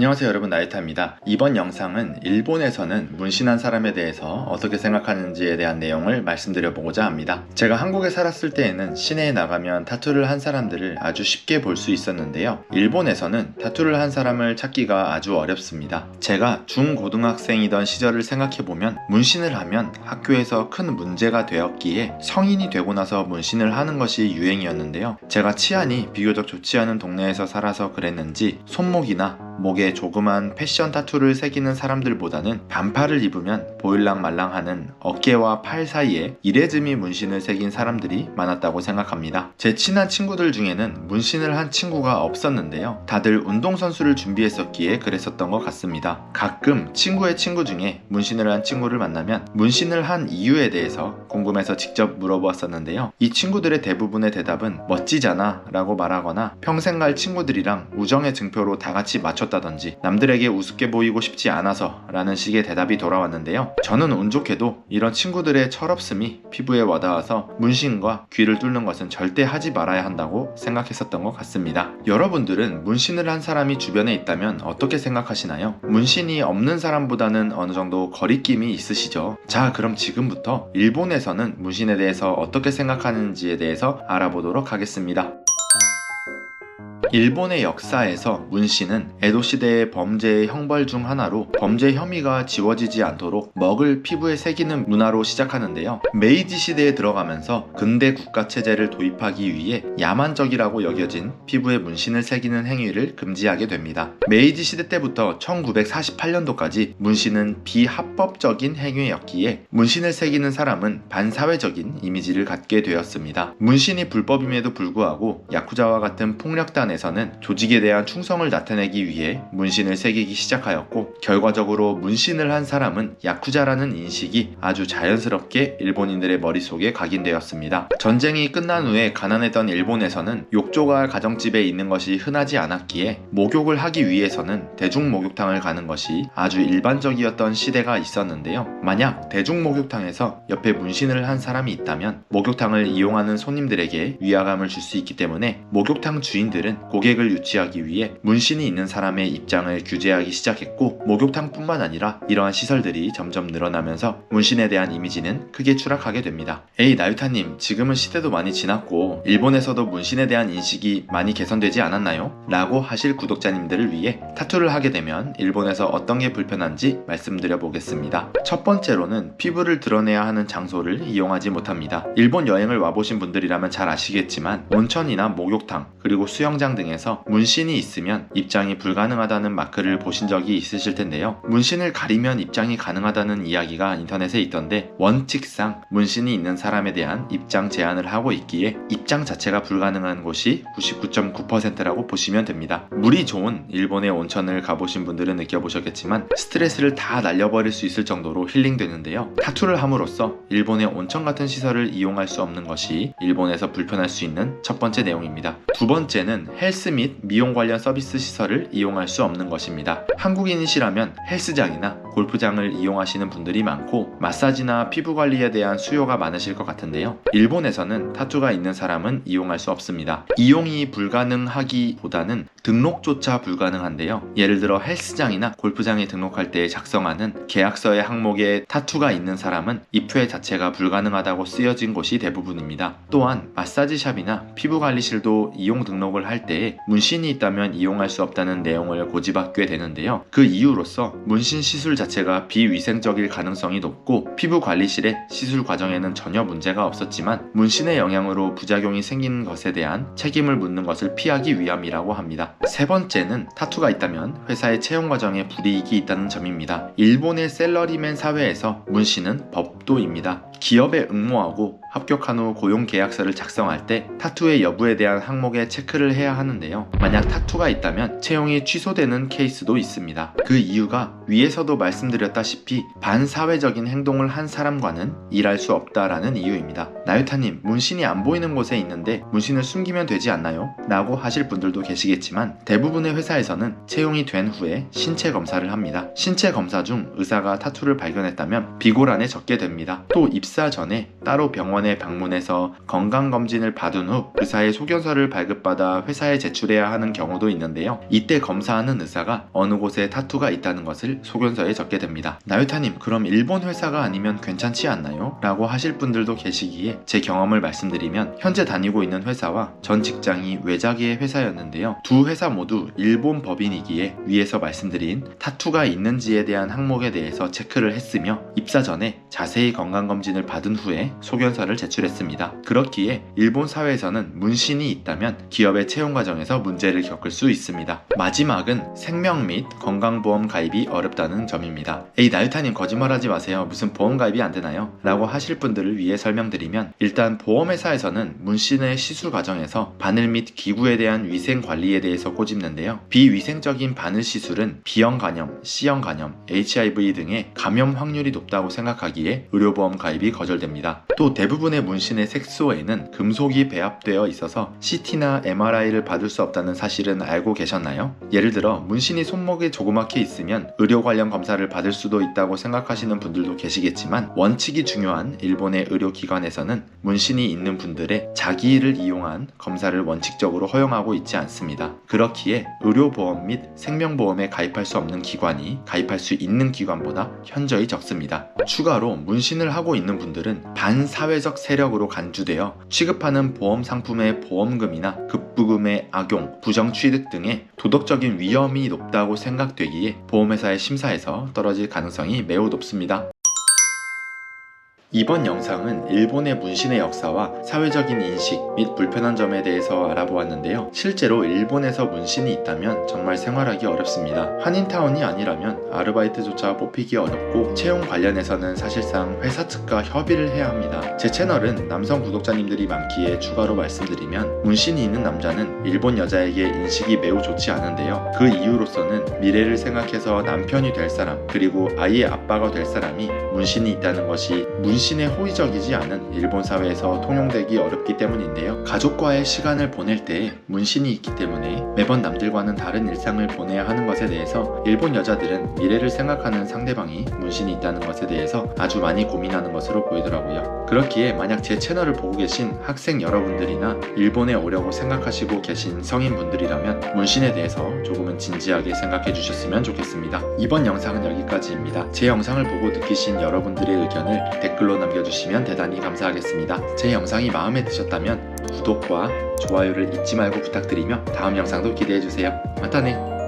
안녕하세요 여러분, 나이타입니다. 이번 영상은 일본에서는 문신한 사람에 대해서 어떻게 생각하는지에 대한 내용을 말씀드려보고자 합니다. 제가 한국에 살았을 때에는 시내에 나가면 타투를 한 사람들을 아주 쉽게 볼 수 있었는데요, 일본에서는 타투를 한 사람을 찾기가 아주 어렵습니다. 제가 중고등학생이던 시절을 생각해보면 문신을 하면 학교에서 큰 문제가 되었기에 성인이 되고 나서 문신을 하는 것이 유행이었는데요, 제가 치안이 비교적 좋지 않은 동네에서 살아서 그랬는지 손목이나 목에 조그만 패션 타투를 새기는 사람들보다는 반팔을 입으면 보일랑말랑하는 어깨와 팔 사이에 이레즈미 문신을 새긴 사람들이 많았다고 생각합니다. 제 친한 친구들 중에는 문신을 한 친구가 없었는데요, 다들 운동선수를 준비했었기에 그랬었던 것 같습니다. 가끔 친구의 친구 중에 문신을 한 친구를 만나면 문신을 한 이유에 대해서 궁금해서 직접 물어보았었는데요, 이 친구들의 대부분의 대답은 멋지잖아 라고 말하거나 평생 갈 친구들이랑 우정의 증표로 다 같이 맞췄다든지 남들에게 우습게 보이고 싶지 않아서 라는 식의 대답이 돌아왔는데요, 저는 운 좋게도 이런 친구들의 철없음이 피부에 와닿아서 문신과 귀를 뚫는 것은 절대 하지 말아야 한다고 생각했었던 것 같습니다. 여러분들은 문신을 한 사람이 주변에 있다면 어떻게 생각하시나요? 문신이 없는 사람보다는 어느 정도 거리낌이 있으시죠? 자, 그럼 지금부터 일본에서는 문신에 대해서 어떻게 생각하는지에 대해서 알아보도록 하겠습니다. 일본의 역사에서 문신은 에도시대의 범죄의 형벌 중 하나로 범죄 혐의가 지워지지 않도록 먹을 피부에 새기는 문화로 시작하는데요, 메이지 시대에 들어가면서 근대 국가체제를 도입하기 위해 야만적이라고 여겨진 피부에 문신을 새기는 행위를 금지하게 됩니다. 메이지 시대 때부터 1948년도까지 문신은 비합법적인 행위였기에 문신을 새기는 사람은 반사회적인 이미지를 갖게 되었습니다. 문신이 불법임에도 불구하고 야쿠자와 같은 폭력단에서는 조직에 대한 충성을 나타내기 위해 문신을 새기기 시작하였고, 결과적으로 문신을 한 사람은 야쿠자라는 인식이 아주 자연스럽게 일본인들의 머릿속에 각인되었습니다. 전쟁이 끝난 후에 가난했던 일본에서는 욕조가 가정집에 있는 것이 흔하지 않았기에 목욕을 하기 위해서는 대중목욕탕을 가는 것이 아주 일반적이었던 시대가 있었는데요, 만약 대중목욕탕에서 옆에 문신을 한 사람이 있다면 목욕탕을 이용하는 손님들에게 위화감을 줄 수 있기 때문에 목욕탕 주인들은 고객을 유치하기 위해 문신이 있는 사람의 입장을 규제하기 시작했고, 목욕탕뿐만 아니라 이러한 시설들이 점점 늘어나면서 문신에 대한 이미지는 크게 추락하게 됩니다. 에이 나유타님, 지금은 시대도 많이 지났고 일본에서도 문신에 대한 인식이 많이 개선되지 않았나요? 라고 하실 구독자님들을 위해 타투를 하게 되면 일본에서 어떤 게 불편한지 말씀드려 보겠습니다. 첫 번째로는 피부를 드러내야 하는 장소를 이용하지 못합니다. 일본 여행을 와보신 분들이라면 잘 아시겠지만 온천이나 목욕탕 그리고 수영장 등에서 문신이 있으면 입장이 불가능하다는 마크를 보신 적이 있으실 텐데요, 문신을 가리면 입장이 가능하다는 이야기가 인터넷에 있던데 원칙상 문신이 있는 사람에 대한 입장 제한을 하고 있기에 입장 자체가 불가능한 곳이 99.9%라고 보시면 됩니다. 물이 좋은 일본의 온천을 가보신 분들은 느껴보셨겠지만 스트레스를 다 날려버릴 수 있을 정도로 힐링되는데요, 타투를 함으로써 일본의 온천 같은 시설을 이용할 수 없는 것이 일본에서 불편할 수 있는 첫 번째 내용입니다. 두 번째는 헬스 및 미용 관련 서비스 시설을 이용할 수 없는 것입니다. 한국인이시라면 헬스장이나 골프장을 이용하시는 분들이 많고 마사지나 피부 관리에 대한 수요가 많으실 것 같은데요, 일본에서는 타투가 있는 사람은 이용할 수 없습니다. 이용이 불가능하기보다는 등록조차 불가능한데요, 예를 들어 헬스장이나 골프장에 등록할 때 작성하는 계약서의 항목에 타투가 있는 사람은 입회 자체가 불가능하다고 쓰여진 곳이 대부분입니다. 또한 마사지샵이나 피부관리실도 이용 등록을 할 때에 문신이 있다면 이용할 수 없다는 내용을 고집하게 되는데요, 그 이유로서 문신 시술 자체가 비위생적일 가능성이 높고 피부관리실의 시술 과정에는 전혀 문제가 없었지만 문신의 영향으로 부작용이 생기는 것에 대한 책임을 묻는 것을 피하기 위함이라고 합니다. 세 번째는 타투가 있다면 회사의 채용 과정에 불이익이 있다는 점입니다. 일본의 셀러리맨 사회에서 문신은 법도입니다. 기업에 응모하고 합격한 후 고용계약서를 작성할 때 타투의 여부에 대한 항목에 체크를 해야 하는데요, 만약 타투가 있다면 채용이 취소되는 케이스도 있습니다. 그 이유가 위에서도 말씀드렸다시피 반사회적인 행동을 한 사람과는 일할 수 없다라는 이유입니다. 나유타님, 문신이 안 보이는 곳에 있는데 문신을 숨기면 되지 않나요? 라고 하실 분들도 계시겠지만 대부분의 회사에서는 채용이 된 후에 신체 검사를 합니다. 신체 검사 중 의사가 타투를 발견했다면 비고란에 적게 됩니다. 또 입사 전에 따로 병원 병원에 방문해서 건강검진을 받은 후 의사의 소견서를 발급받아 회사에 제출해야 하는 경우도 있는데요. 이때 검사하는 의사가 어느 곳에 타투가 있다는 것을 소견서에 적게 됩니다. 나유타님, 그럼 일본 회사가 아니면 괜찮지 않나요? 라고 하실 분들도 계시기에 제 경험을 말씀드리면 현재 다니고 있는 회사와 전 직장이 외작의 회사였는데요. 두 회사 모두 일본 법인이기에 위에서 말씀드린 타투가 있는지에 대한 항목에 대해서 체크를 했으며 입사 전에 자세히 건강검진을 받은 후에 소견서를 제출했습니다. 그렇기에 일본 사회에서는 문신이 있다면 기업의 채용 과정에서 문제를 겪을 수 있습니다. 마지막은 생명 및 건강보험 가입이 어렵다는 점입니다. 에이 나유타님, 거짓말하지 마세요. 무슨 보험 가입이 안 되나요? 라고 하실 분들을 위해 설명드리면, 일단 보험회사에서는 문신의 시술 과정에서 바늘 및 기구에 대한 위생 관리에 대해서 꼬집는데요. 비위생적인 바늘 시술은 B형 간염, C형 간염, HIV 등의 감염 확률이 높다고 생각하기에 의료보험 가입이 거절됩니다. 또 대부분의 문신의 색소에는 금속이 배합되어 있어서 CT나 MRI를 받을 수 없다는 사실은 알고 계셨나요? 예를 들어 문신이 손목에 조그맣게 있으면 의료 관련 검사를 받을 수도 있다고 생각하시는 분들도 계시겠지만, 원칙이 중요한 일본의 의료기관에서는 문신이 있는 분들의 자기를 이용한 검사를 원칙적으로 허용하고 있지 않습니다. 그렇기에 의료보험 및 생명보험에 가입할 수 없는 기관이 가입할 수 있는 기관보다 현저히 적습니다. 추가로 문신을 하고 있는 분들은 반사회적 세력으로 간주되어 취급하는 보험 상품의 보험금이나 급부금의 악용, 부정취득 등의 도덕적인 위험이 높다고 생각되기에 보험회사의 심사에서 떨어질 가능성이 매우 높습니다. 이번 영상은 일본의 문신의 역사와 사회적인 인식 및 불편한 점에 대해서 알아보았는데요. 실제로 일본에서 문신이 있다면 정말 생활하기 어렵습니다. 한인타운이 아니라면 아르바이트조차 뽑히기 어렵고, 채용 관련해서는 사실상 회사 측과 협의를 해야 합니다. 제 채널은 남성 구독자님들이 많기에 추가로 말씀드리면, 문신이 있는 남자는 일본 여자에게 인식이 매우 좋지 않은데요. 그 이유로서는 미래를 생각해서 남편이 될 사람, 그리고 아이의 아빠가 될 사람이 문신이 있다는 것이 문신에 호의적이지 않은 일본 사회에서 통용되기 어렵기 때문인데요. 가족과의 시간을 보낼 때 문신이 있기 때문에 매번 남들과는 다른 일상을 보내야 하는 것에 대해서 일본 여자들은 미래를 생각하는 상대방이 문신이 있다는 것에 대해서 아주 많이 고민하는 것으로 보이더라고요. 그렇기에 만약 제 채널을 보고 계신 학생 여러분들이나 일본에 오려고 생각하시고 계신 성인분들이라면 문신에 대해서 조금은 진지하게 생각해 주셨으면 좋겠습니다. 이번 영상은 여기까지입니다. 제 영상을 보고 느끼신 여러분들의 의견을 댓글로 남겨주시면 대단히 감사하겠습니다. 제 영상이 마음에 드셨다면 구독과 좋아요를 잊지 말고 부탁드리며 다음 영상도 기대해주세요. 마타네!